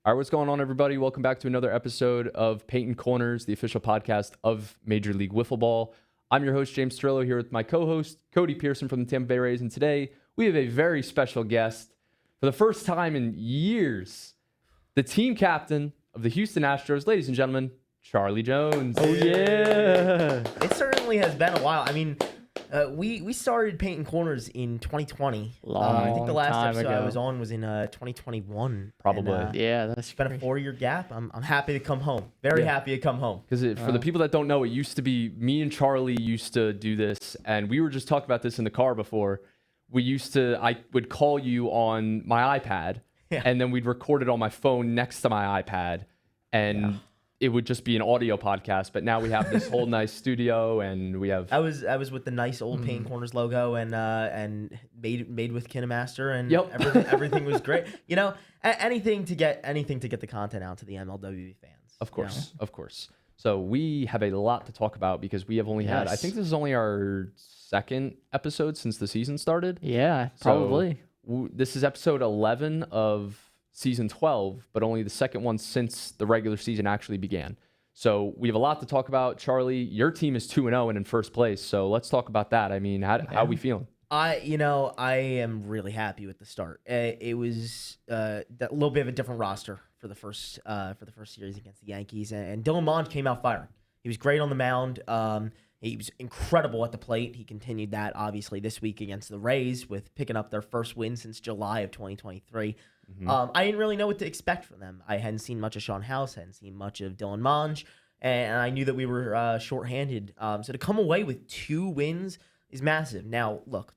All right, what's going on, everybody? Welcome back to another episode of Paintin Corners, the official podcast of Major League Wiffle Ball. I'm your host, James Strillo, here with my co-host, Cody Pearson from the Tampa Bay Rays. And today, we have a very special guest. For the first time in years, the team captain of the Houston Astros, ladies and gentlemen, Charlie Jones. Oh, yeah. It certainly has been a while. I mean, we started Painting Corners in 2020. I think the last episode I was on was in 2021. Probably. And, Yeah, that's been a 4-year gap. I'm happy to come home. Very happy to come home. Because for the people that don't know, it used to be me and Charlie used to do this, and we were just talking about this in the car before. I would call you on my iPad, and then we'd record it on my phone next to my iPad, and it would just be an audio podcast. But now we have this whole nice studio, and we have. I was with the nice old Painting Corners logo and made with KineMaster, and everything was great. You know, anything to get the content out to the MLWB fans. Of course. So we have a lot to talk about because we have only had. I think this is only our second episode since the season started. Yeah, probably. So this is episode 11 of season 12, but only the second one since the regular season actually began. So we have a lot to talk about. Charlie, your team is 2-0 and in first place. So let's talk about that. I mean, how are we feeling? I am really happy with the start. It was a little bit of a different roster for the first series against the Yankees, and Dylan Monge came out firing. He was great on the mound. He was incredible at the plate. He continued that, obviously, this week against the Rays with picking up their first win since July of 2023. I didn't really know what to expect from them. I hadn't seen much of Sean House, hadn't seen much of Dylan Monge, and I knew that we were shorthanded. So to come away with 2 wins is massive. Now, look,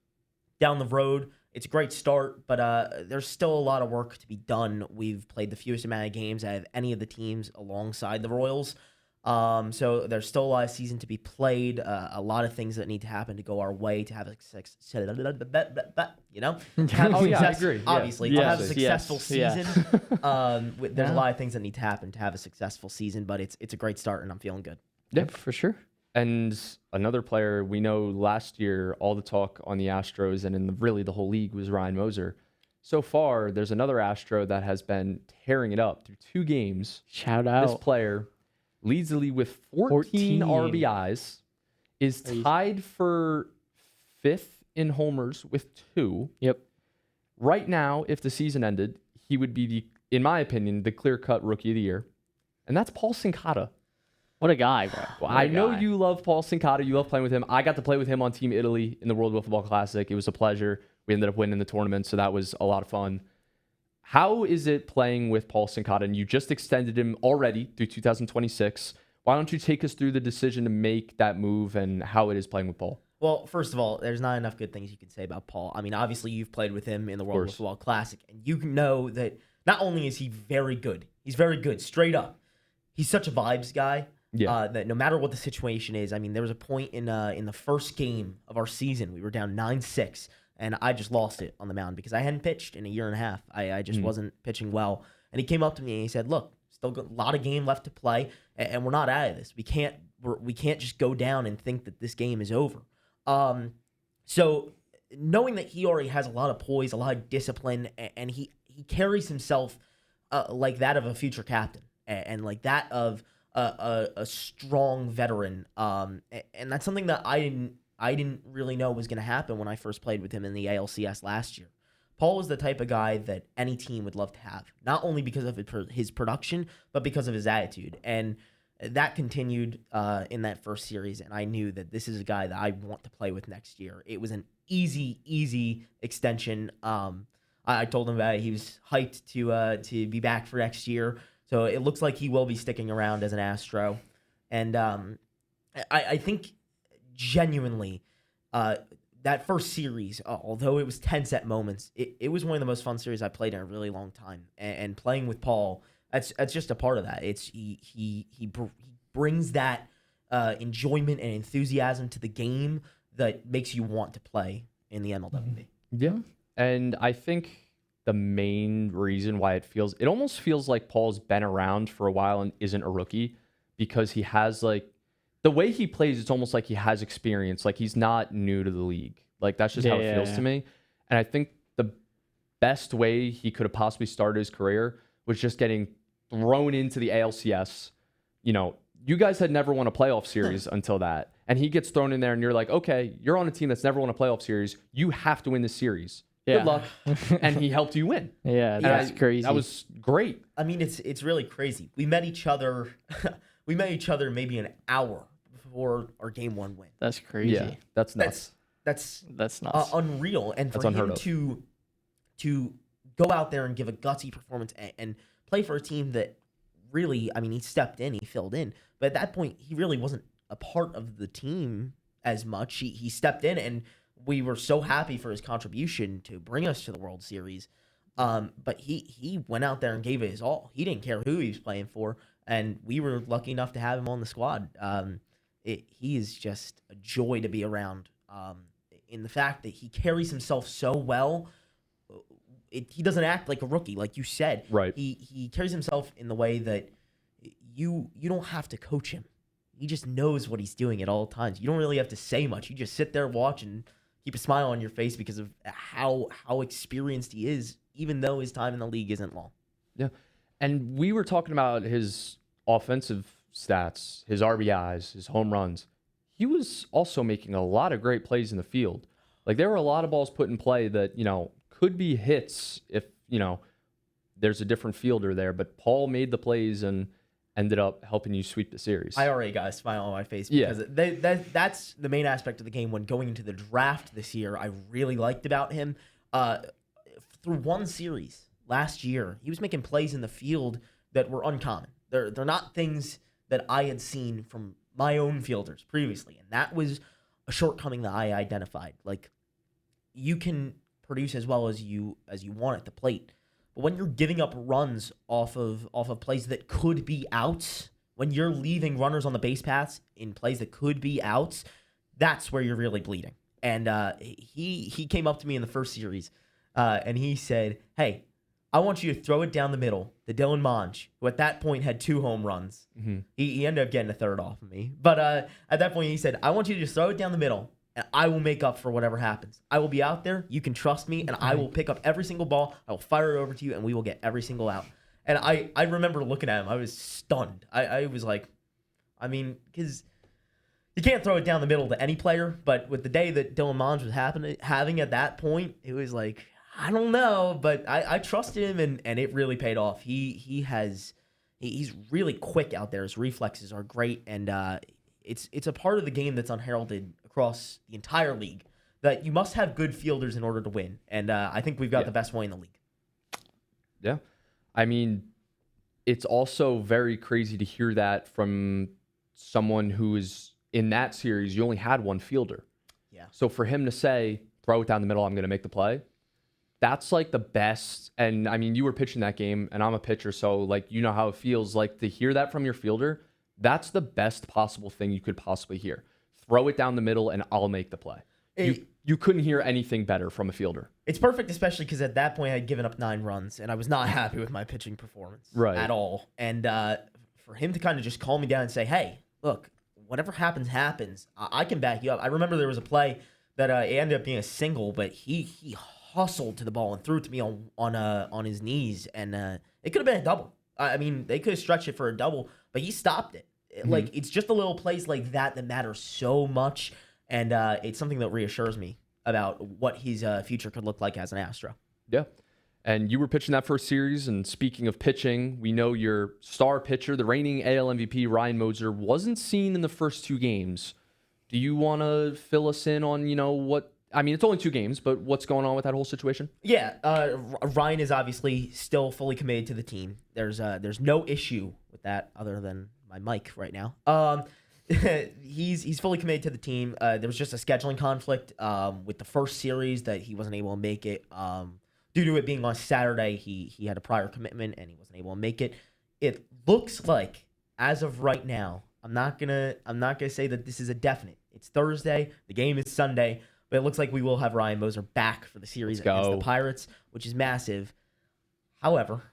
down the road, it's a great start, but there's still a lot of work to be done. We've played the fewest amount of games out of any of the teams alongside the Royals. So there's still a lot of season to be played, a lot of things that need to happen to go our way to have a I agree. Obviously, to have a successful season. There's a lot of things that need to happen to have a successful season, but it's a great start, and I'm feeling good. Yep, for sure. And another player we know last year, all the talk on the Astros and in the whole league was Ryan Moser. So far, there's another Astro that has been tearing it up through 2 games. Shout out. This player leads the league with 14 RBIs, is tied for 5th in homers with 2. Yep. Right now, if the season ended, he would be, in my opinion, the clear-cut Rookie of the Year. And that's Paul Sincata. What a guy, bro. Well, I know you love Paul Sincata. You love playing with him. I got to play with him on Team Italy in the World Wiffle Ball Classic. It was a pleasure. We ended up winning the tournament, so that was a lot of fun. How is it playing with Paul Sincata? And you just extended him already through 2026. Why don't you take us through the decision to make that move and how it is playing with Paul? Well, first of all, there's not enough good things you can say about Paul. I mean, obviously, you've played with him in the World Wiffle Ball Classic, and you know that not only is he very good, he's very good, straight up. He's such a vibes guy. Yeah. That no matter what the situation is, I mean, there was a point in the first game of our season, we were down 9-6, and I just lost it on the mound because I hadn't pitched in a year and a half. I just wasn't pitching well. And he came up to me and he said, look, still got a lot of game left to play, and we're not out of this. We can't just go down and think that this game is over. So knowing that he already has a lot of poise, a lot of discipline, and he carries himself like that of a future captain and like that of a strong veteran, and that's something that I didn't really know was going to happen when I first played with him in the ALCS last year. Paul was the type of guy that any team would love to have, not only because of his production, but because of his attitude. And that continued in that first series, and I knew that this is a guy that I want to play with next year. It was an easy extension. I told him about it. He was hyped to be back for next year. So it looks like he will be sticking around as an Astro. And I think genuinely that first series, although it was tense at moments, it was one of the most fun series I played in a really long time. And playing with Paul, that's just a part of that. It's he brings that enjoyment and enthusiasm to the game that makes you want to play in the MLWB. Yeah. And I think the main reason why it almost feels like Paul's been around for a while and isn't a rookie, because he has, like, the way he plays, it's almost like he has experience. Like, he's not new to the league. Like, that's just how it feels to me. And I think the best way he could have possibly started his career was just getting thrown into the ALCS. You know, you guys had never won a playoff series until that. And he gets thrown in there and you're like, okay, you're on a team that's never won a playoff series. You have to win this series. Yeah. Good luck. And he helped you win. Yeah, that's crazy. That was great. I mean, it's really crazy. We met each other. We met each other maybe an hour before our game 1 win. That's crazy. Yeah, that's nuts. That's That's nuts. unreal. And for him to go out there and give a gutsy performance and play for a team that really, I mean, he stepped in, he filled in, but at that point, he really wasn't a part of the team as much. He stepped in, and we were so happy for his contribution to bring us to the World Series. But he went out there and gave it his all. He didn't care who he was playing for, and we were lucky enough to have him on the squad. He is just a joy to be around. In the fact that he carries himself so well, he doesn't act like a rookie, like you said. Right. He carries himself in the way that you don't have to coach him. He just knows what he's doing at all times. You don't really have to say much. You just sit there, watch, and keep a smile on your face because of how experienced he is, even though his time in the league isn't long. Yeah. And we were talking about his offensive stats, his RBIs, his home runs. He was also making a lot of great plays in the field. Like, there were a lot of balls put in play that, you know, could be hits if, you know, there's a different fielder there. But Paul made the plays and ended up helping you sweep the series. I already got a smile on my face because that's the main aspect of the game. When going into the draft this year, I really liked about him. Through one series last year, he was making plays in the field that were uncommon. They're not things that I had seen from my own fielders previously, and that was a shortcoming that I identified. Like, you can produce as well as you want at the plate, but when you're giving up runs off of plays that could be outs, when you're leaving runners on the base paths in plays that could be outs, that's where you're really bleeding. And he came up to me in the first series, and he said, "Hey, I want you to throw it down the middle to Dylan Monge, who at that point had 2 home runs." Mm-hmm. He ended up getting a third off of me. But at that point, he said, "I want you to just throw it down the middle, and I will make up for whatever happens. I will be out there. You can trust me, and I will pick up every single ball. I will fire it over to you, and we will get every single out." And I remember looking at him. I was stunned. I was like, I mean, because you can't throw it down the middle to any player, but with the day that Dylan Monge was having at that point, it was like, I don't know, but I trusted him, and it really paid off. He's really quick out there. His reflexes are great, and it's a part of the game that's unheralded across the entire league, that you must have good fielders in order to win, and I think we've got the best one in the league. Yeah. I mean, it's also very crazy to hear that from someone who is in that series. You only had one fielder. Yeah. So for him to say, throw it down the middle, I'm going to make the play, that's like the best. And I mean, you were pitching that game, and I'm a pitcher, so like, you know how it feels like to hear that from your fielder. That's the best possible thing you could possibly hear. Throw it down the middle, and I'll make the play. You couldn't hear anything better from a fielder. It's perfect, especially because at that point I had given up 9 runs, and I was not happy with my pitching performance at all. And for him to kind of just calm me down and say, "Hey, look, whatever happens, happens. I can back you up." I remember there was a play that it ended up being a single, but he hustled to the ball and threw it to me on his knees, and it could have been a double. I mean, they could have stretched it for a double, but he stopped it. Mm-hmm. Like, it's just the little plays like that matter so much, and it's something that reassures me about what his future could look like as an Astro. Yeah. And you were pitching that first series, and speaking of pitching, we know your star pitcher, the reigning AL MVP, Ryan Moser, wasn't seen in the first 2 games. Do you want to fill us in on, what... I mean, it's only 2 games, but what's going on with that whole situation? Yeah, Ryan is obviously still fully committed to the team. There's no issue with that other than my mic right now. He's fully committed to the team. There was just a scheduling conflict with the first series that he wasn't able to make it. Due to it being on Saturday, he had a prior commitment and he wasn't able to make it. It looks like, as of right now, I'm not gonna say that this is a definite. It's Thursday. The game is Sunday. But it looks like we will have Ryan Moser back for the series against the Pirates, which is massive. However,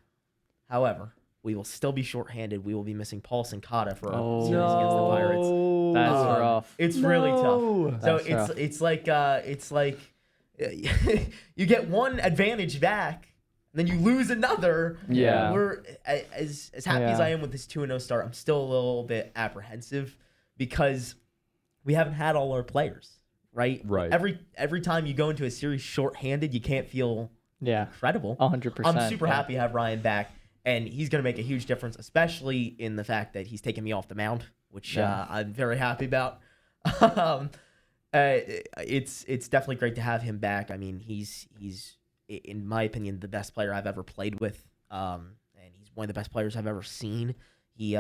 we will still be shorthanded. We will be missing Paul Sincata for our series against the Pirates. That's rough. It's really tough. So it's like you get one advantage back, then you lose another. Yeah. We're as happy as I am with this 2-0 start, I'm still a little bit apprehensive because we haven't had all our players, right? Right. Every time you go into a series shorthanded, you can't feel incredible. 100%. I'm super happy to have Ryan back, and he's going to make a huge difference, especially in the fact that he's taking me off the mound, which I'm very happy about. It's definitely great to have him back. I mean, he's in my opinion the best player I've ever played with, and he's one of the best players I've ever seen. He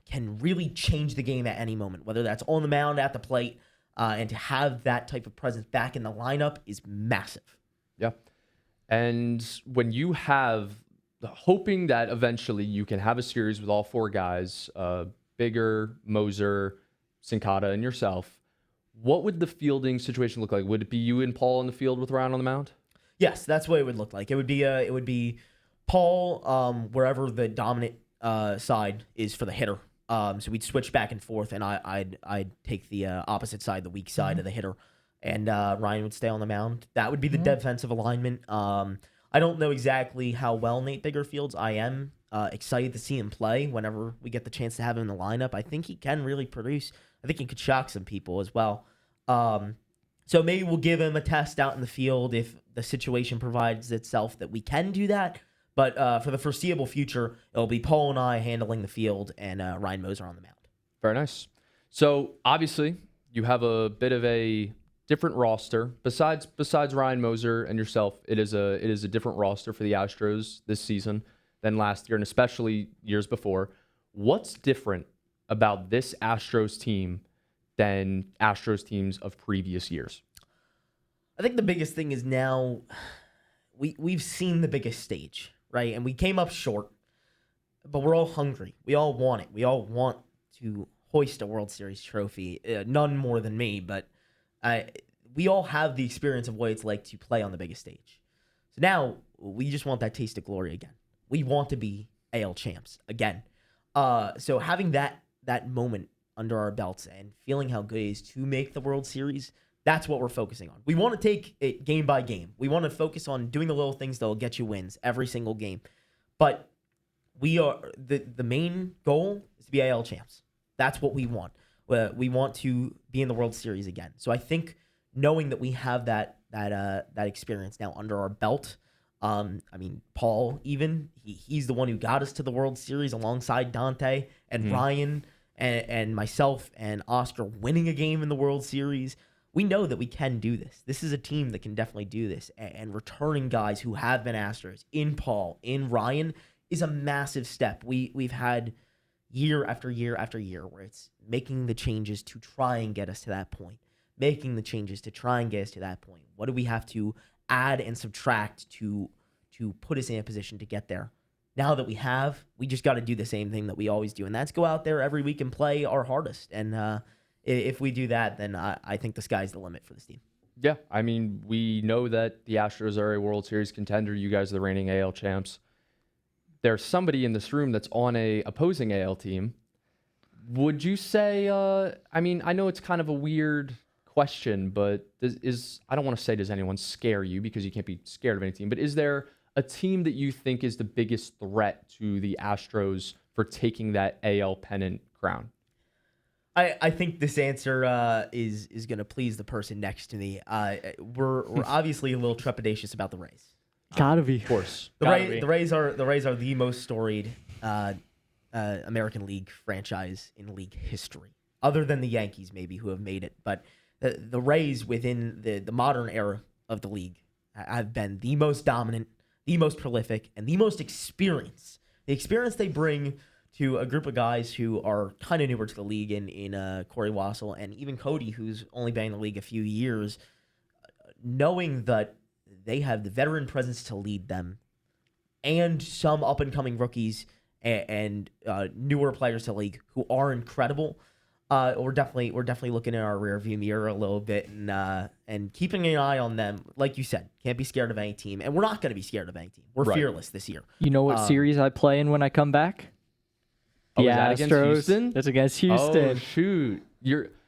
can really change the game at any moment, whether that's on the mound, at the plate, and to have that type of presence back in the lineup is massive. Yeah. And when you have hoping that eventually you can have a series with all four guys, Bigger, Moser, Sincata, and yourself, what would the fielding situation look like? Would it be you and Paul in the field with Ryan on the mound? Yes, that's what it would look like. It would be Paul wherever the dominant side is for the hitter. So we'd switch back and forth, and I'd take the opposite side, the weak side of the hitter, and Ryan would stay on the mound. That would be the defensive alignment. I don't know exactly how well Nate Bigger fields. I am excited to see him play whenever we get the chance to have him in the lineup. I think he can really produce. I think he could shock some people as well. So maybe we'll give him a test out in the field if the situation provides itself that we can do that. But for the foreseeable future, it'll be Paul and I handling the field and Ryan Moser on the mound. Very nice. So obviously you have a bit of a different roster. Besides Ryan Moser and yourself, it is a different roster for the Astros this season than last year, and especially years before. What's different about this Astros team than Astros teams of previous years? I think the biggest thing is now we've seen the biggest stage, right? And we came up short, but we're all hungry. We all want it. We all want to hoist a World Series trophy. None more than me, but we all have the experience of what it's like to play on the biggest stage. So now we just want that taste of glory again. We want to be AL champs again. So having that moment under our belts and feeling how good it is to make the World Series, that's what we're focusing on. We want to take it game by game. We want to focus on doing the little things that will get you wins every single game. But we are the main goal is to be AL champs. That's what we want. We want to be in the World Series again. So I think knowing that we have that experience now under our belt, I mean, Paul even, he's the one who got us to the World Series alongside Dante and Ryan and myself and Oscar winning a game in the World Series. We know that we can do this. This is a team that can definitely do this. And returning guys who have been Astros in Paul, in Ryan, is a massive step. We've had year after year after year where it's making the changes to try and get us to that point. Making the changes to try and get us to that point. What do we have to add and subtract to put us in a position to get there? Now that we just got to do the same thing that we always do, and that's go out there every week and play our hardest. And if we do that, then I think the sky's the limit for this team. Yeah, I mean, we know that the Astros are a World Series contender. You guys are the reigning AL champs. There's somebody in this room that's on a opposing AL team. Would you say, I mean, I know it's kind of a weird question, but I don't want to say does anyone scare you, because you can't be scared of any team, but is there a team that you think is the biggest threat to the Astros for taking that AL pennant crown? I think this answer is going to please the person next to me. We're obviously a little trepidatious about the Rays. Gotta be. Of course. The Rays are the most storied American League franchise in league history, other than the Yankees maybe, who have made it. But the Rays within the modern era of the league have been the most dominant, the most prolific, and the most experienced. The experience they bring to a group of guys who are kind of newer to the league in Corey Wassel and even Cody, who's only been in the league a few years, knowing that they have the veteran presence to lead them and some up-and-coming rookies and newer players to the league who are incredible. We're definitely looking in our rearview mirror a little bit and keeping an eye on them. Like you said, can't be scared of any team, and we're not going to be scared of any team. We're fearless this year. You know what series I play in when I come back? The is that Astros. against Houston? That's against Houston. Oh, shoot.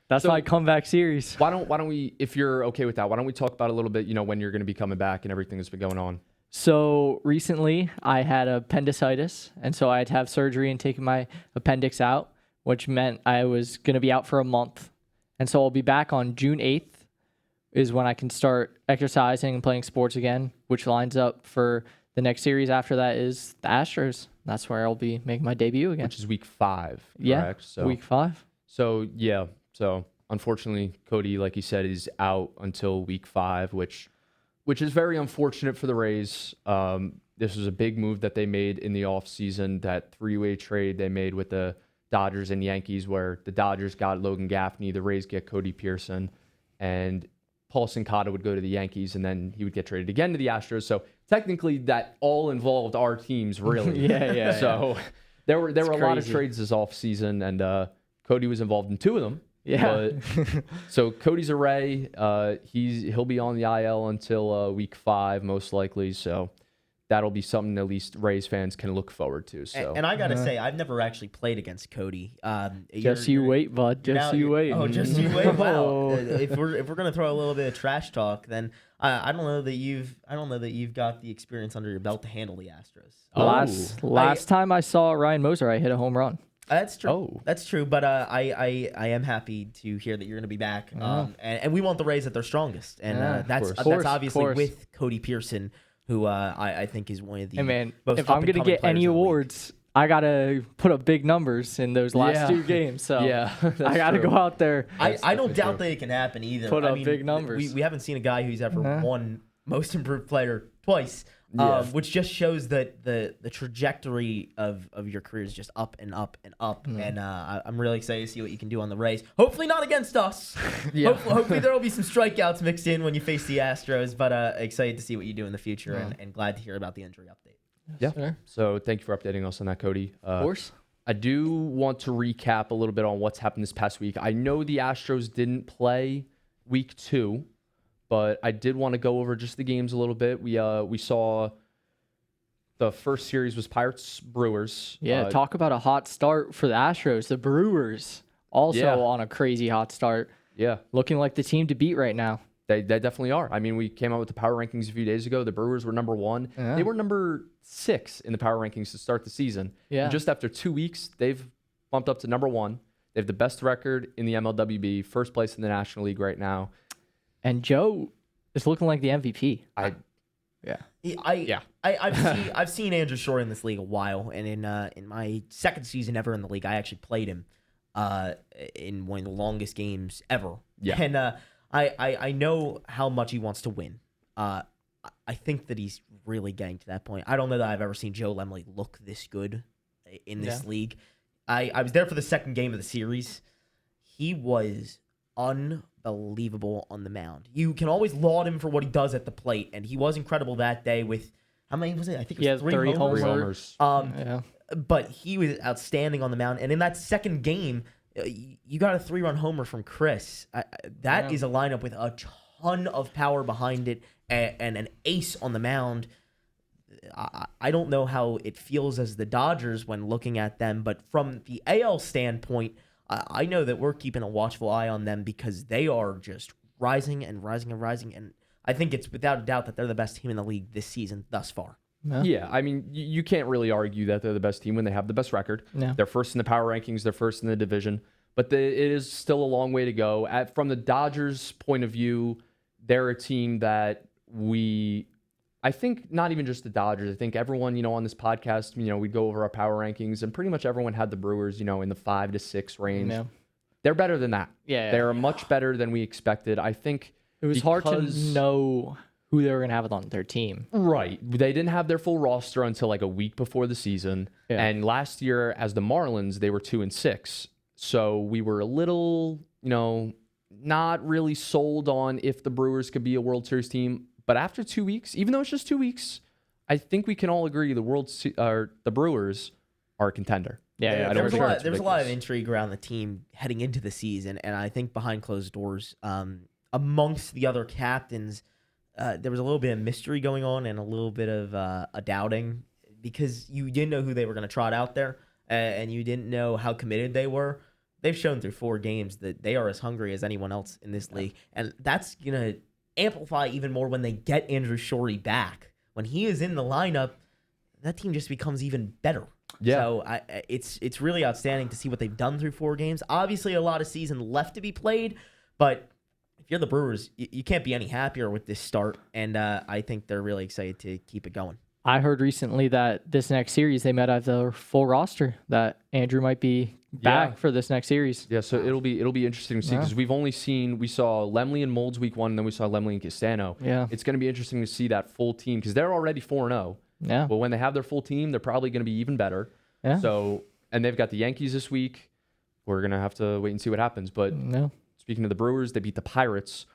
That's So- my comeback series. Why don't we, if you're okay with that, why don't we talk about a little bit, when you're going to be coming back and everything that's been going on? So recently I had appendicitis, and so I had to have surgery and taking my appendix out, which meant I was going to be out for a month. And so I'll be back on June 8th is when I can start exercising and playing sports again, which lines up for the next series after that is the Astros. That's where I'll be making my debut again. Which is week 5, Yeah, correct? So, week 5. So, yeah. So, unfortunately, Cody, like he said, is out until week 5, which is very unfortunate for the Rays. This was a big move that they made in the offseason, that 3-way trade they made with the Dodgers and Yankees, where the Dodgers got Logan Gaffney, the Rays get Cody Pearson, and Paul Sincata would go to the Yankees, and then he would get traded again to the Astros. So technically, that all involved our teams, really. Yeah. So there were a lot of crazy. trades this offseason, and Cody was involved in 2 of them. Yeah. But, so Cody's a Ray. He'll be on the IL until week 5, most likely. So that'll be something at least Rays fans can look forward to. So And I gotta say, I've never actually played against Cody. Just you wait, bud. Just you wait. Oh, just you wait. Wow. Oh. If we're gonna throw a little bit of trash talk, then I don't know that you've got the experience under your belt to handle the Astros. Last time I saw Ryan Moser, I hit a home run. That's true. Oh. That's true. But I am happy to hear that you're going to be back. And we want the Rays at their strongest. And Yeah, that's course, obviously course. with Cody Pearson, who I think is one of the Hey man, most if I'm gonna up-and-coming get players any in the league. awards, I gotta put up big numbers in those last Yeah. 2 games. So Yeah, that's I gotta true. go out there. I don't definitely doubt true. that it can happen either. Put I up mean, big numbers. We haven't seen a guy who's ever Nah. won Most Improved Player twice, Yeah. which just shows that the trajectory of your career is just up and up and up. And I'm really excited to see what you can do on the Rays. Hopefully not against us. Yeah. Hopefully there will be some strikeouts mixed in when you face the Astros. But excited to see what you do in the future, and glad to hear about the injury update. Yeah. Sir. So thank you for updating us on that, Cody. Of course. I do want to recap a little bit on what's happened this past week. I know the Astros didn't play week 2, but I did want to go over just the games a little bit. We saw the first series was Pirates Brewers. Yeah, talk about a hot start for the Astros. The Brewers also Yeah. on a crazy hot start, Yeah, looking like the team to beat right now. they definitely are. I mean, we came out with the power rankings a few days ago. The Brewers were number 1. Yeah. They were number 6 in the power rankings to start the season. Yeah. And just after 2 weeks, they've bumped up to number 1. They have the best record in the MLWB, first place in the National League right now. And Joe is looking like the MVP. Yeah. I've seen Andrew Shore in this league a while, and in my second season ever in the league, I actually played him in one of the longest games ever. Yeah. And I know how much he wants to win. I think that he's really getting to that point. I don't know that I've ever seen Joe Lemley look this good in this league. I was there for the second game of the series. He was unbelievable on the mound. You can always laud him for what he does at the plate, and he was incredible that day with, how many was it? I think it was 3 3 homers. 3 homers. Yeah. But he was outstanding on the mound. And in that second game, you got a 3-run homer from Chris. That is a lineup with a ton of power behind it and an ace on the mound. I don't know how it feels as the Dodgers when looking at them, but from the AL standpoint, I know that we're keeping a watchful eye on them because they are just rising and rising and rising. And I think it's without a doubt that they're the best team in the league this season thus far. Yeah, I mean, you can't really argue that they're the best team when they have the best record. No. They're first in the power rankings. They're first in the division. But it is still a long way to go. From the Dodgers' point of view, they're a team that I think not even just the Dodgers. I think everyone, on this podcast, we go over our power rankings, and pretty much everyone had the Brewers, in the 5 to 6 range. Yeah. They're better than that. Yeah. They're much better than we expected. I think It was hard to because- know who they were going to have on their team. Right. They didn't have their full roster until like a week before the season. Yeah. And last year, as the Marlins, they were 2-6. So we were a little, not really sold on if the Brewers could be a World Series team. But after 2 weeks, even though it's just 2 weeks, I think we can all agree the Brewers are a contender. Yeah, there was for a sure. lot of intrigue around the team heading into the season, and I think behind closed doors, amongst the other captains, there was a little bit of mystery going on and a little bit of a doubting because you didn't know who they were going to trot out there, and you didn't know how committed they were. they've shown through 4 games that they are as hungry as anyone else in this league. And that's going to amplify even more when they get Andrew Shorey back. When he is in the lineup, that team just becomes even better. Yeah. So it's really outstanding to see what they've done through 4 games. Obviously, a lot of season left to be played, but if you're the Brewers, you can't be any happier with this start, and I think they're really excited to keep it going. I heard recently that this next series they might have their full roster, that Andrew might be back for this next series. Yeah, so it'll be interesting to see because we saw Lemley and Molds week 1, and then we saw Lemley and Castano. Yeah. It's going to be interesting to see that full team because they're already 4-0. Yeah. But when they have their full team, they're probably going to be even better. Yeah. So, and they've got the Yankees this week. We're going to have to wait and see what happens. But speaking of the Brewers, they beat the Pirates.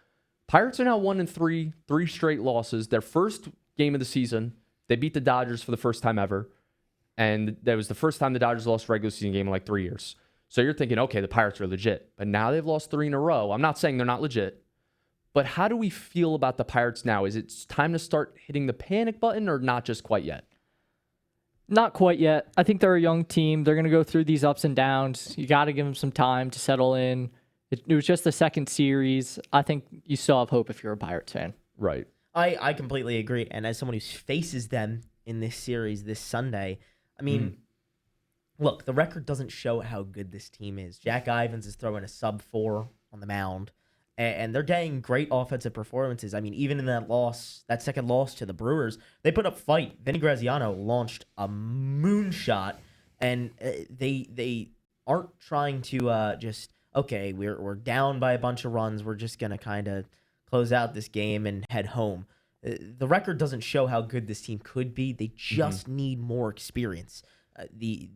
Pirates are now 1-3, 3 straight losses. Their first game of the season, they beat the Dodgers for the first time ever. And that was the first time the Dodgers lost a regular season game in like 3 years. So you're thinking, okay, the Pirates are legit. But now they've lost 3 in a row. I'm not saying they're not legit. But how do we feel about the Pirates now? Is it time to start hitting the panic button or not just quite yet? Not quite yet. I think they're a young team. They're going to go through these ups and downs. You got to give them some time to settle in. It was just the second series. I think you still have hope if you're a Pirates fan. Right. I completely agree. And as someone who faces them in this series this Sunday, I mean, look, the record doesn't show how good this team is. Jack Ivins is throwing a sub-4 on the mound, and they're getting great offensive performances. I mean, even in that second loss to the Brewers, they put up fight. Vinny Graziano launched a moonshot, and they aren't trying to just, okay, we're down by a bunch of runs. We're just going to kind of close out this game and head home. The record doesn't show how good this team could be. They just need more experience. The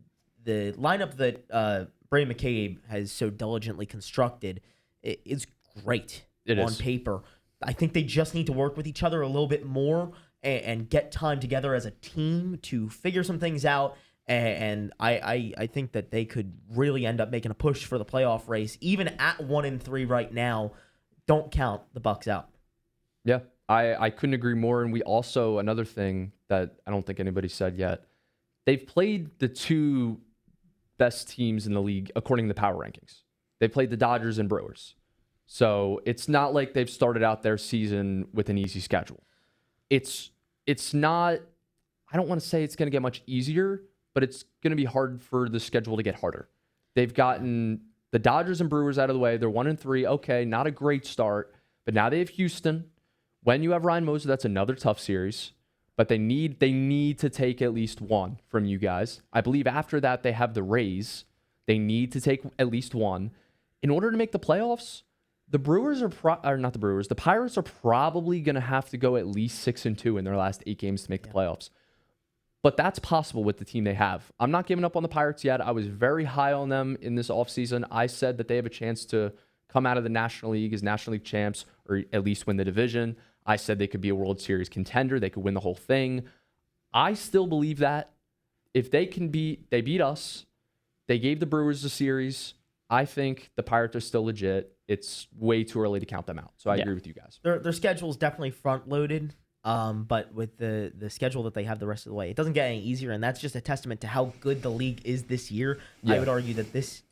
lineup that Brady McCabe has so diligently constructed is great on paper. I think they just need to work with each other a little bit more and get time together as a team to figure some things out. And I think that they could really end up making a push for the playoff race. Even at 1-3 right now, don't count the Bucks out. Yeah, I couldn't agree more. And we also, another thing that I don't think anybody said yet, they've played the 2 best teams in the league according to the power rankings. They played the Dodgers and Brewers. So it's not like they've started out their season with an easy schedule. It's not, I don't want to say it's going to get much easier, but it's going to be hard for the schedule to get harder. They've gotten the Dodgers and Brewers out of the way. They're 1-3. Okay, not a great start, but now they have Houston. When you have Ryan Moser, that's another tough series, but they need to take at least 1 from you guys. I believe after that they have the Rays. They need to take at least 1 in order to make the playoffs. The Brewers the Pirates are probably going to have to go at least 6-2 in their last 8 games to make the playoffs. But that's possible with the team they have. I'm not giving up on the Pirates yet. I was very high on them in this offseason. I said that they have a chance to come out of the National League as National League champs or at least win the division. I said they could be a World Series contender. They could win the whole thing. I still believe that. If they beat us. They gave the Brewers a series. I think the Pirates are still legit. It's way too early to count them out. So I agree with you guys. Their schedule is definitely front-loaded, but with the schedule that they have the rest of the way, it doesn't get any easier, and that's just a testament to how good the league is this year. Yeah. I would argue that this,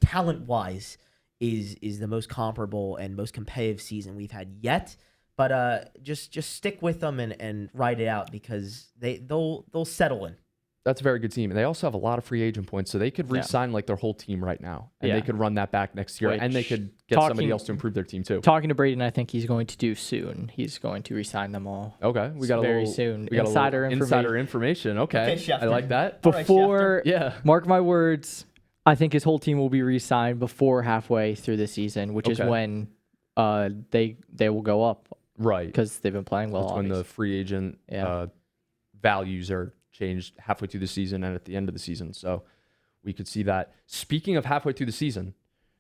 talent-wise, is the most comparable and most competitive season we've had yet. But just stick with them and ride it out because they'll settle in. That's a very good team. And they also have a lot of free agent points, so they could re-sign like their whole team right now. And they could run that back next year. And they could get somebody else to improve their team too. Talking to Braden, I think he's going to do soon. He's going to re-sign them all. Okay. We got very soon. We got insider information. Okay. I like that. Before, mark my words, I think his whole team will be re-signed before halfway through the season, which is when they will go up. Right. Because they've been playing well. That's when the free agent values are changed halfway through the season and at the end of the season. So we could see that. Speaking of halfway through the season,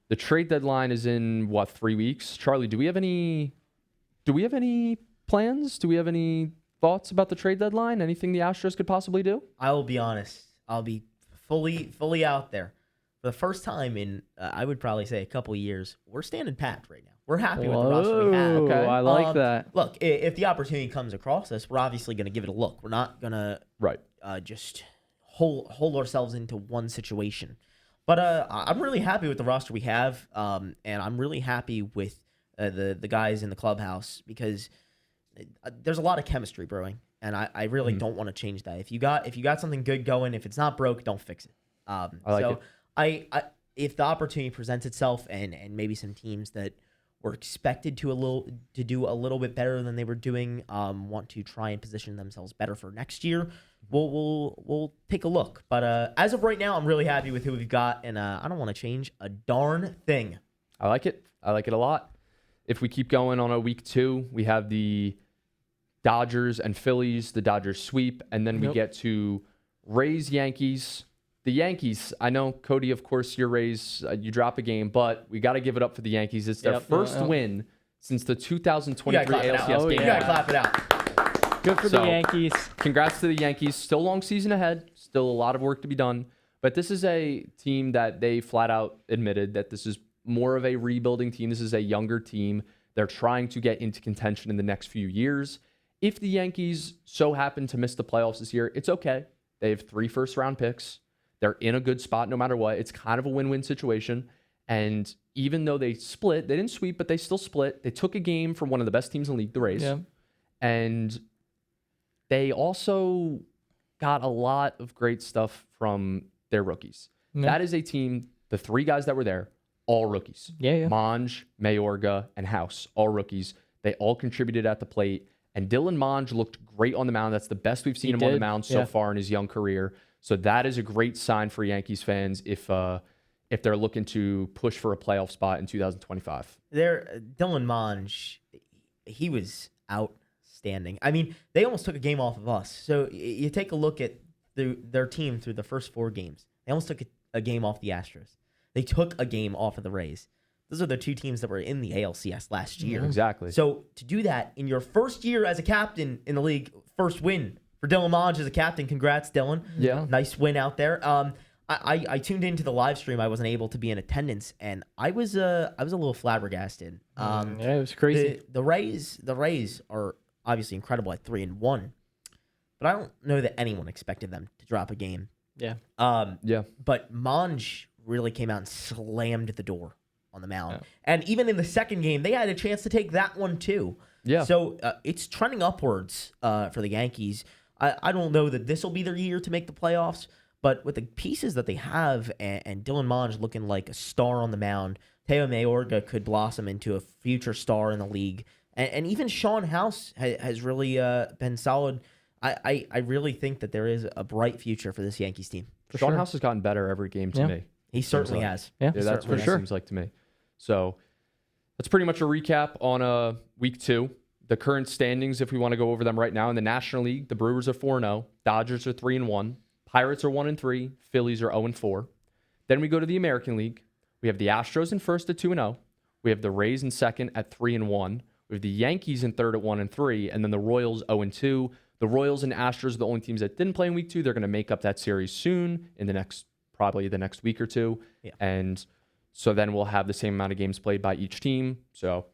the trade deadline is in 3 weeks. Charlie, do we have any plans? Do we have any thoughts about the trade deadline? Anything the Astros could possibly do? I will be honest. I'll be fully out there. For the first time in, I would probably say a couple years, we're standing pat right now. We're happy with the roster we have. Okay. I like that. Look, if the opportunity comes across us, we're obviously going to give it a look. We're not going to just hold ourselves into one situation. But I'm really happy with the roster we have, and I'm really happy with the guys in the clubhouse because there's a lot of chemistry brewing, and I really don't want to change that. If you got something good going, if it's not broke, don't fix it. I like it. If the opportunity presents itself, and maybe some teams that were expected to do a little bit better than they were doing, want to try and position themselves better for next year, we'll take a look. But as of right now, I'm really happy with who we've got, and I don't want to change a darn thing. I like it. I like it a lot. If we keep going on a week 2, we have the Dodgers and Phillies, the Dodgers sweep, and then we get to Rays, Yankees. The Yankees, I know, Cody, of course, your Rays, you drop a game, but we got to give it up for the Yankees. It's their first win since the 2023 ALCS game. You got to clap it out. Good for the Yankees. Congrats to the Yankees. Still a long season ahead. Still a lot of work to be done. But this is a team that they flat out admitted that this is more of a rebuilding team. This is a younger team. They're trying to get into contention in the next few years. If the Yankees so happen to miss the playoffs this year, it's okay. They have 3 first-round picks. They're in a good spot no matter what. It's kind of a win-win situation. And even though they split, they didn't sweep, but they still split. They took a game from one of the best teams in the league, the Rays. Yeah. And they also got a lot of great stuff from their rookies. Yeah. That is a team, the 3 guys that were there, all rookies. Yeah. Monge, Mayorga, and House, all rookies. They all contributed at the plate. And Dylan Monge looked great on the mound. That's the best we've seen him on the mound so far in his young career. So that is a great sign for Yankees fans if they're looking to push for a playoff spot in 2025. Dylan Monge, he was outstanding. I mean, they almost took a game off of us. So you take a look at their team through the first 4 games. They almost took a game off the Astros. They took a game off of the Rays. Those are the 2 teams that were in the ALCS last year. Exactly. So to do that in your first year as a captain in the league, first win for Dylan Monge as a captain. Congrats, Dylan. Yeah. Nice win out there. I tuned into the live stream. I wasn't able to be in attendance, and I was a little flabbergasted. It was crazy. The Rays are obviously incredible at 3-1, but I don't know that anyone expected them to drop a game. Yeah. But Monge really came out and slammed the door on the mound. Yeah. And even in the second game, they had a chance to take that one too. Yeah. So it's trending upwards for the Yankees. I don't know that this will be their year to make the playoffs, but with the pieces that they have and Dylan Monge looking like a star on the mound, Teo Mayorga could blossom into a future star in the league. And even Sean House has really been solid. I really think that there is a bright future for this Yankees team. Sean House has gotten better every game to me. He certainly has. Yeah, that's what it seems like to me. So that's pretty much a recap on week 2. The current standings, if we want to go over them right now, in the National League, the Brewers are 4-0, Dodgers are 3-1, Pirates are 1-3, Phillies are 0-4. Then we go to the American League. We have the Astros in first at 2-0. We have the Rays in second at 3-1. We have the Yankees in third at 1-3, and then the Royals 0-2. The Royals and Astros are the only teams that didn't play in week 2. They're going to make up that series soon in probably the next week or 2. Yeah. And so then we'll have the same amount of games played by each team. So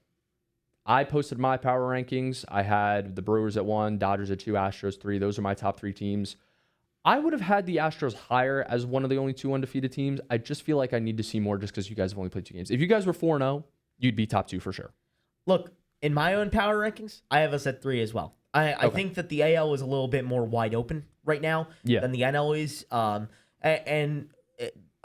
I posted my power rankings. I had the Brewers at 1, Dodgers at 2, Astros 3. Those are my top 3 teams. I would have had the Astros higher as one of the only 2 undefeated teams. I just feel like I need to see more just because you guys have only played 2 games. If you guys were 4-0, you'd be top 2 for sure. Look, in my own power rankings, I have us at 3 as well. I think that the AL is a little bit more wide open right now than the NL is. And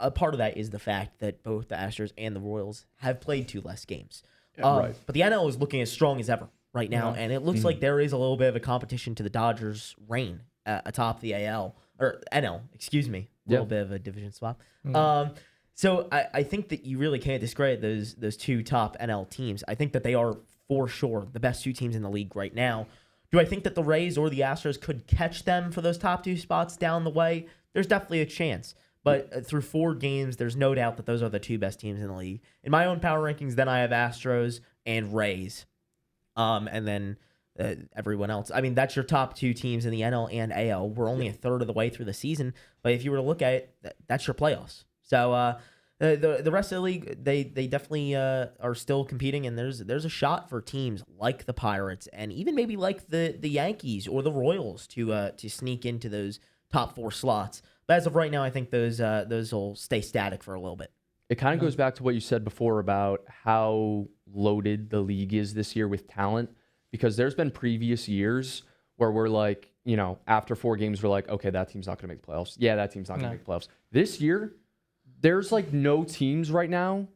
a part of that is the fact that both the Astros and the Royals have played 2 less games. Right. But the NL is looking as strong as ever right now, and it looks like there is a little bit of a competition to the Dodgers' reign atop the AL or NL. Excuse me, a little bit of a division swap. So I think that you really can't discredit those 2 top NL teams. I think that they are for sure the best 2 teams in the league right now. Do I think that the Rays or the Astros could catch them for those top 2 spots down the way? There's definitely a chance. But through 4 games, there's no doubt that those are the 2 best teams in the league. In my own power rankings, then I have Astros and Rays. And then everyone else. I mean, that's your top 2 teams in the NL and AL. We're only a third of the way through the season. But if you were to look at it, that's your playoffs. So the rest of the league, they definitely are still competing, and there's a shot for teams like the Pirates and even maybe like the Yankees or the Royals to sneak into those top 4 slots. But as of right now, I think those will stay static for a little bit. It kind of goes back to what you said before about how loaded the league is this year with talent, because there's been previous years where we're like, after 4 games, we're like, okay, that team's not going to make the playoffs. Yeah, that team's not going to make the playoffs. This year, there's like no teams right now.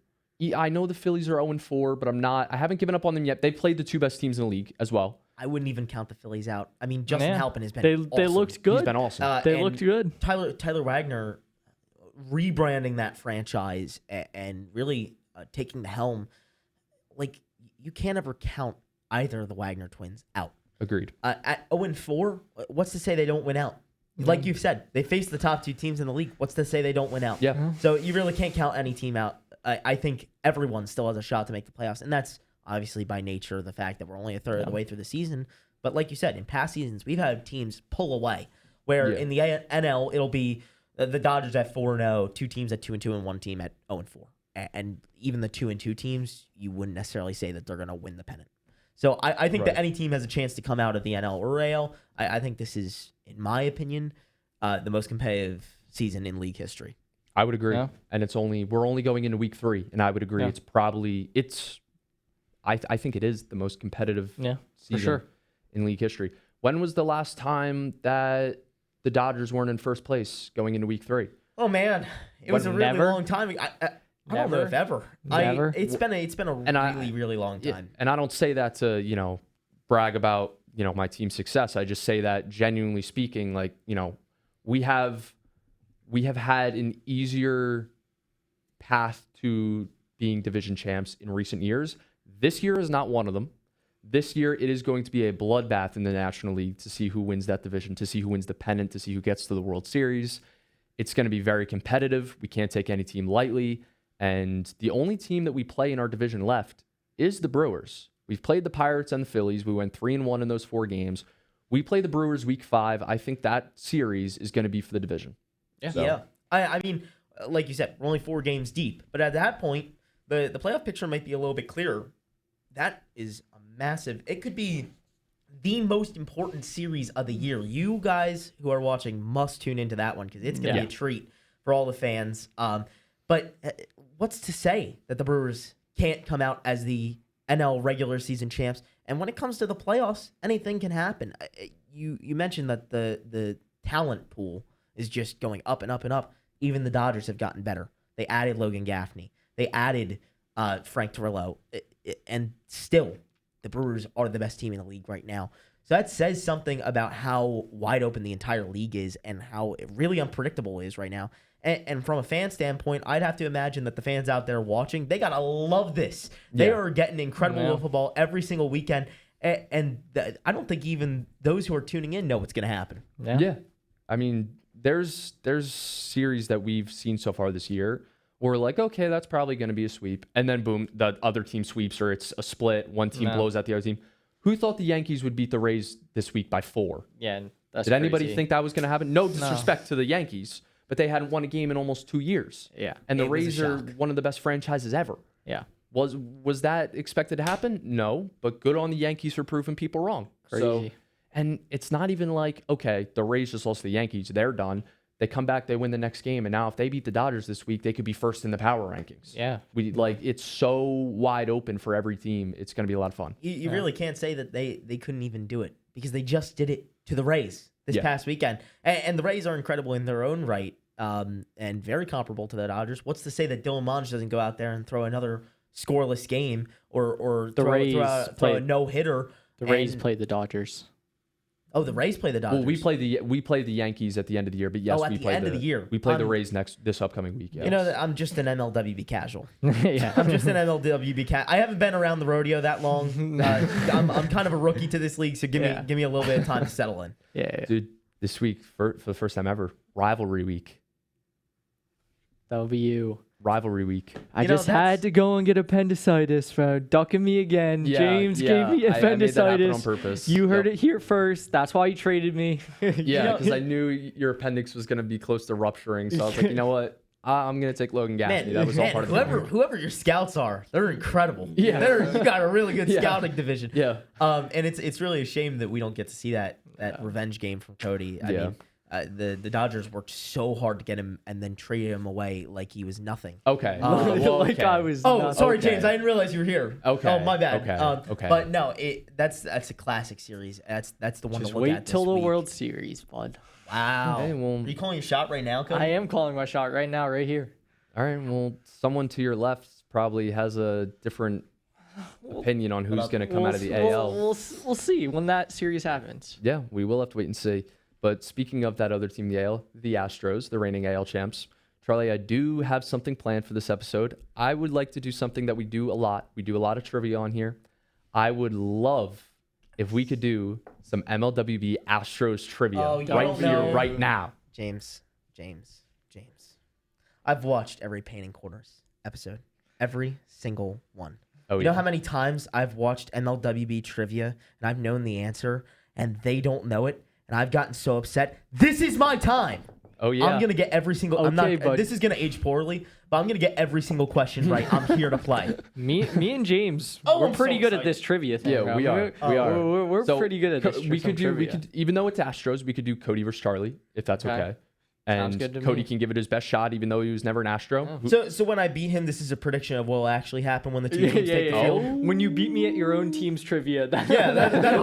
I know the Phillies are 0-4, but I haven't given up on them yet. They played the 2 best teams in the league as well. I wouldn't even count the Phillies out. I mean, Justin Halpin has been They awesome. looked good. He's been awesome. They looked good. Tyler Wagner rebranding that franchise and really taking the helm. Like, you can't ever count either of the Wagner twins out. Agreed. At 0-4, what's to say they don't win out? Like you've said, they face the top 2 teams in the league. What's to say they don't win out? Yeah. So you really can't count any team out. I think everyone still has a shot to make the playoffs, and that's obviously by nature of the fact that we're only a third of the way through the season. But like you said, in past seasons, we've had teams pull away, where in the NL, it'll be the Dodgers at 4-0, 2 teams at 2-2, and 1 team at 0-4. And even the 2-2 teams, you wouldn't necessarily say that they're going to win the pennant. So I think that any team has a chance to come out of the NL or AL. I think this is, in my opinion, the most competitive season in league history. I would agree. Yeah. And we're only going into week 3, and I would agree I think it is the most competitive season in league history. When was the last time that the Dodgers weren't in first place going into week 3? Oh man, it was a really long time. I don't know if ever. Never. It's been a really long time. And I don't say that to, brag about, my team's success. I just say that genuinely speaking, like, we have had an easier path to being division champs in recent years. This year is not one of them. This year, it is going to be a bloodbath in the National League to see who wins that division, to see who wins the pennant, to see who gets to the World Series. It's going to be very competitive. We can't take any team lightly. And the only team that we play in our division left is the Brewers. We've played the Pirates and the Phillies. We went 3-1 in those 4 games. We play the Brewers week 5. I think that series is going to be for the division. Yeah. I mean, like you said, we're only 4 games deep. But at that point, the playoff picture might be a little bit clearer. That is a massive... It could be the most important series of the year. You guys who are watching must tune into that one because it's going to be a treat for all the fans. But what's to say that the Brewers can't come out as the NL regular season champs? And when it comes to the playoffs, anything can happen. You mentioned that the talent pool is just going up and up and up. Even the Dodgers have gotten better. They added Logan Gaffney. They added Frank Torello. And still, the Brewers are the best team in the league right now. So that says something about how wide open the entire league is and how really unpredictable it is right now. And from a fan standpoint, I'd have to imagine that the fans out there watching, they got to love this. They are getting incredible football every single weekend. And I don't think even those who are tuning in know what's going to happen. Yeah. I mean, there's series that we've seen so far this year where we're like, okay, that's probably going to be a sweep. And then, boom, the other team sweeps or it's a split. One team blows out the other team. Who thought the Yankees would beat the Rays this week by 4? Yeah, that's Did anybody crazy. think that was going to happen? No disrespect to the Yankees, but they hadn't won a game in almost 2 years. Yeah. And the Rays are one of the best franchises ever. Yeah. Was that expected to happen? No, but good on the Yankees for proving people wrong. Crazy. So, and it's not even like, okay, the Rays just lost to the Yankees. They're done. They come back, they win the next game, and now if they beat the Dodgers this week, they could be first in the power rankings. Yeah. It's so wide open for every team. It's going to be a lot of fun. You really can't say that they couldn't even do it because they just did it to the Rays this past weekend. And the Rays are incredible in their own right and very comparable to the Dodgers. What's to say that Dylan Monge doesn't go out there and throw another scoreless game or throw a no-hitter? The Rays played the Dodgers. Oh, the Rays play the Dodgers. Well, we play the Yankees at the end of the year, but yes, we play end of the year. We play the Rays this upcoming week. Yes. You know, I'm just an MLWB casual. Yeah, I'm just an MLWB casual. I haven't been around the rodeo that long. I'm kind of a rookie to this league, so give me a little bit of time to settle in. Yeah. Dude, this week for the first time ever, rivalry week. That'll be you. Rivalry week. I just had to go and get appendicitis for ducking me again. James gave me appendicitis. I made that happen on purpose. You heard it here first. That's why you traded me. Yeah, because I knew your appendix was going to be close to rupturing. So I was like, you know what? I'm going to take Logan Gaffney. That was all part of the whoever your scouts are, they're incredible. Yeah. You got a really good scouting division. Yeah. And it's really a shame that we don't get to see that revenge game from Cody. I mean, the Dodgers worked so hard to get him and then traded him away like he was nothing. Okay. Like I was. Oh, not- sorry, okay. James. I didn't realize you were here. Okay. Oh, my bad. Okay. But no, that's a classic series. That's the one Just to look wait at till this the week. World Series, bud. Wow. Okay, well- Are you calling your shot right now, Cody? I am calling my shot right now, right here. All right. Well, someone to your left probably has a different opinion on who's going to come out of the AL. We'll see when that series happens. Yeah, we will have to wait and see. But speaking of that other team, the AL, the Astros, the reigning AL champs. Charlie, I do have something planned for this episode. I would like to do something that we do a lot. We do a lot of trivia on here. I would love if we could do some MLWB Astros trivia right here, right now. James. I've watched every Painting Corners episode. Every single one. Oh, You know how many times I've watched MLWB trivia and I've known the answer and they don't know it and I've gotten so upset. This is my time. Oh, yeah. I'm gonna get every single. I'm Okay, not. but- This is gonna age poorly, but I'm gonna get every single question right. I'm here to play. Me and James, Oh, we're I'm pretty so good at excited. this trivia thing. Yeah, bro. we are. We are. We're So, pretty good at this. We could do. We trivia. could, even though it's Astros, we could do Cody versus Charlie, if that's Okay. okay. Sounds And good to Cody me. can give it his best shot, even though he was never an Astro. Yeah. Who- So when I beat him, this is a prediction of what will actually happen when the two Yeah, teams take the yeah. field. When you beat me at your own team's trivia, that'll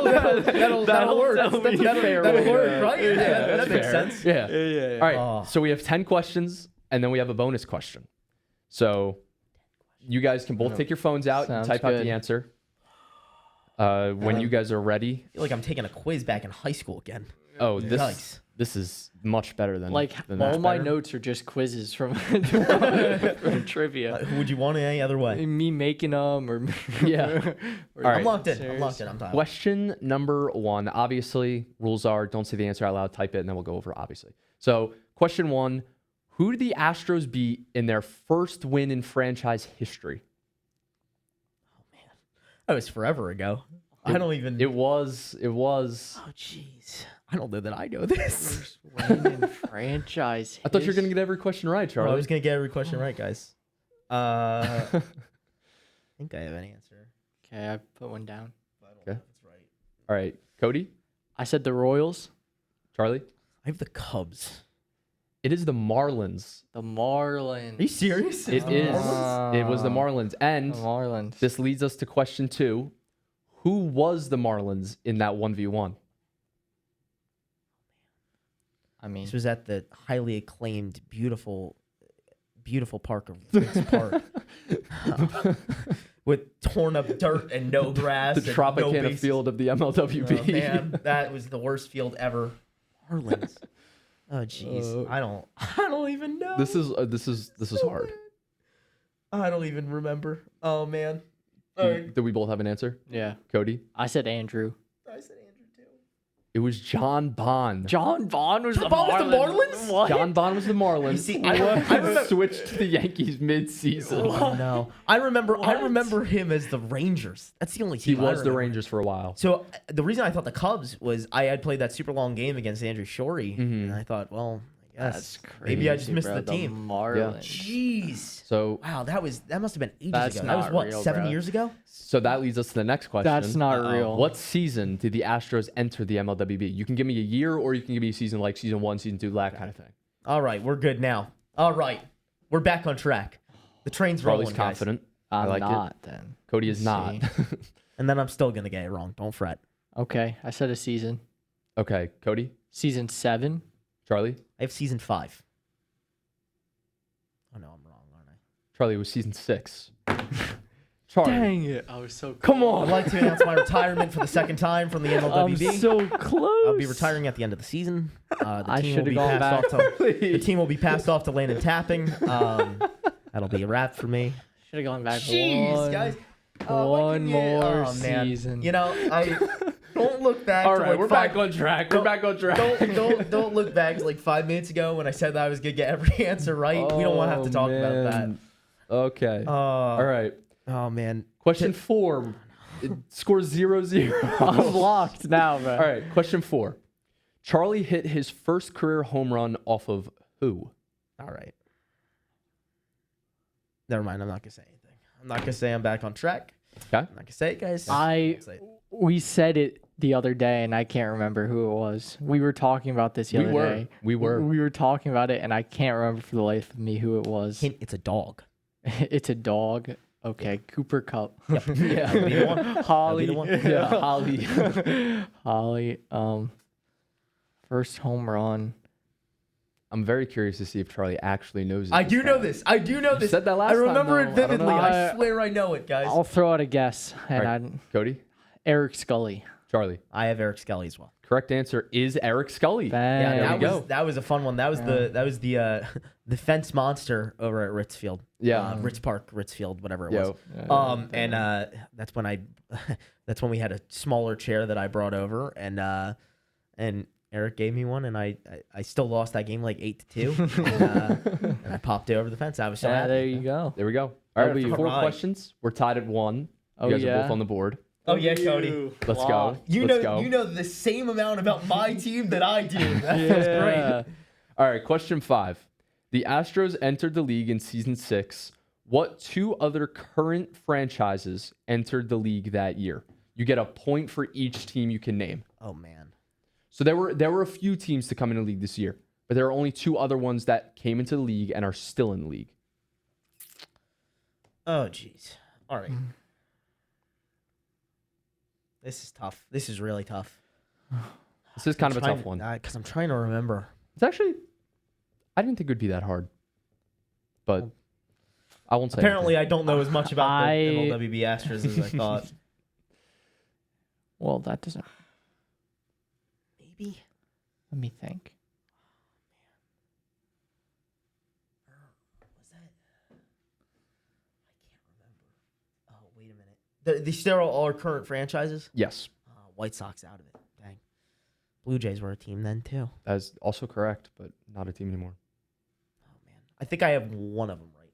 That'll work. that'll be That'll fair work, way. right? Yeah, that makes fair. sense. Yeah. Yeah. All right. Oh. So we have 10 questions, and then we have a bonus question. So you guys can both take your phones out and Sounds type out good. the answer. When you guys are ready. I feel like I'm taking a quiz back in high school again. Oh, Yikes. this is much better than Like than all that. my better? notes are just quizzes from, from trivia. Who would you want it any other way? Me making them or Yeah. or All I'm right. locked in. I'm serious. locked in. I'm tired. Question number 1. Obviously, rules are don't say the answer out loud, type it, and then we'll go over obviously. So question 1, who did the Astros beat in their first win in franchise history? That was forever ago. I don't even. It was. Oh, jeez. I don't know that I know this. Win in franchise. I thought you were going to get every question right, Oh, Charlie. I was gonna get every question right, guys. I think I have an answer. Okay, I put one down. Okay. All right. Cody? I said the Royals, Charlie? I have the Cubs. It is the Marlins. the Marlins. Are you serious? It the is. Marlins? It was the Marlins. And The Marlins. this leads us to question 2. Who was the Marlins in that 1v1? I mean, This was at the highly acclaimed, beautiful park of Woods Park. With torn up dirt and no grass. The and no Tropicana bases. field of the MLWB. Oh, man, that was the worst field ever. Marlins. Oh jeez, I don't even know. This is hard. I don't even remember. Oh man. Do we both have an answer? yeah. Cody? I said Andrew. I said Andrew too. It was John Bond. John Bond was the Bond was the Marlins. Marlins? What? John Bond was the Marlins. You see, I remember. switched to the Yankees mid-season. Oh, no, I remember him as the Rangers. That's the only He team. I was the remember. Rangers for a while. So the reason I thought the Cubs was I had played that super long game against Andrew Shorey, and I thought, well, I guess That's crazy. maybe I just missed bro. the team. Marlins. Jeez. So Wow, that must have been ages That's ago. That was not what, real, 7 bro. years ago? that leads us to the next question. That's not real. What season did the Astros enter the MLWB? You can give me a year, or you can give me a season like season 1, season 2, that kind of thing. All right, we're good now. All right, we're back on track. The train's rolling, Charlie's guys. confident. I'm I like not it. then. Cody is not. See. And then I'm still gonna get it wrong. Don't fret. Okay, I said a season. Okay, Cody, Season 7. Charlie. I have season 5. Oh no, I'm wrong, aren't I? Charlie, it was season 6. Charlie. Dang it! I was so Come I'd on. like to announce my retirement for the second time from the I'm MLWB. so close. I'll be retiring at the end of the season. The I team will should've be gone passed back. off to the team will be passed off to Landon Tapping. That'll be a wrap for me. Should have gone back Jeez, one. guys. One more man. season. You know, I don't look back. All to right, like we're back on track. We're back on track. Don't look back to like 5 minutes ago when I said that I was gonna get every answer right. We don't want to have to talk about that. Okay. All right. Oh man. Question 4. It scores 0-0. I'm locked now, bro. All right. Question 4. Charlie hit his first career home run off of who? All right. Never mind. I'm not gonna say anything. I'm not gonna say I'm back on track. Okay. I'm not gonna say it, guys. We said it the other day, and I can't remember who it was. We were talking about this the other day. We were. We were talking about it, and I can't remember for the life of me who it was. Hint, it's a dog. It's a dog. Okay, Cooper Cup. Yep. Yeah. That'll be the one. Holly. That'll be the one. Yeah, Holly. Holly. First home run. I'm very curious to see if Charlie actually knows it. I do know this. I do know You this. said that last I time, remember though. it I don't know. vividly. I swear I know it, guys. I'll throw out a guess, and Right. Cody? Eric Scully. Charlie. I have Eric Skelly as well. Correct answer is Eric Scully. Bang. Yeah, There we go. that was a fun one. That was the fence monster over at Ritzfield. Yeah. Ritz Park, Ritzfield, whatever it Yo. was. And that's when we had a smaller chair that I brought over, and Eric gave me one, and I still lost that game like 8-2, and I popped it over the fence. I was so Yeah, happy. there you go. There we go. All right, W. 4 Alright. questions. We're tied at 1. You Oh, guys are yeah? both on the board. Oh yeah, Cody. Let's go. You Let's go. know the same amount about my team that I do. That's Yeah. great. All right, question 5. The Astros entered the league in season 6. What 2 other current franchises entered the league that year? You get a point for each team you can name. Oh man. So there were a few teams to come into the league this year, but there are only 2 other ones that came into the league and are still in the league. Oh jeez. All right. This is tough. This is really tough. This is kind of a tough one. Because I'm trying to remember. It's actually, I didn't think it would be that hard, but I won't say. Apparently, I don't know as much about the I- MLWB Astros as I thought. Well, that doesn't. Maybe. Let me think. Was that? I can't remember. Oh, wait a minute. These still all are current franchises? Yes, White Sox out of it. Dang. Blue Jays were a team then, too. that is also correct, but not a team anymore. Oh, man. I think I have one of them right.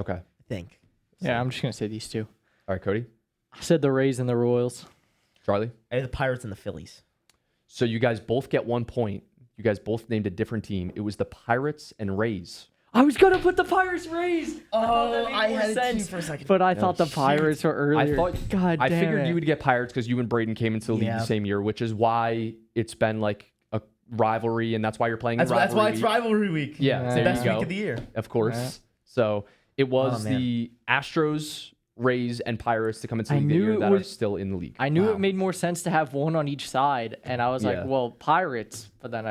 Okay. I think. Yeah, I'm just gonna say these 2. All right, Cody, I said the Rays and the Royals. Charlie. I have the Pirates and the Phillies. So you guys both get 1 point. You guys both named a different team. It was the Pirates and Rays. I was gonna put the Pirates Rays. Oh, that made I more had it too sense. for a second. But I thought the shoot. Pirates were earlier. I thought. God I damn figured it. you would get Pirates because you and Braden came into the league Yeah. the same year, which is why it's been like a rivalry, and that's why you're playing. That's in why it's week. rivalry week. Yeah, It's It's there the you best go. week of the year. Of course. Yeah. So it was Oh, man. the Astros, Rays, and Pirates to come into the I league that knew year it that are was- still in the league. I knew Wow. it made more sense to have one on each side, and I was Yeah. like, well, Pirates, but then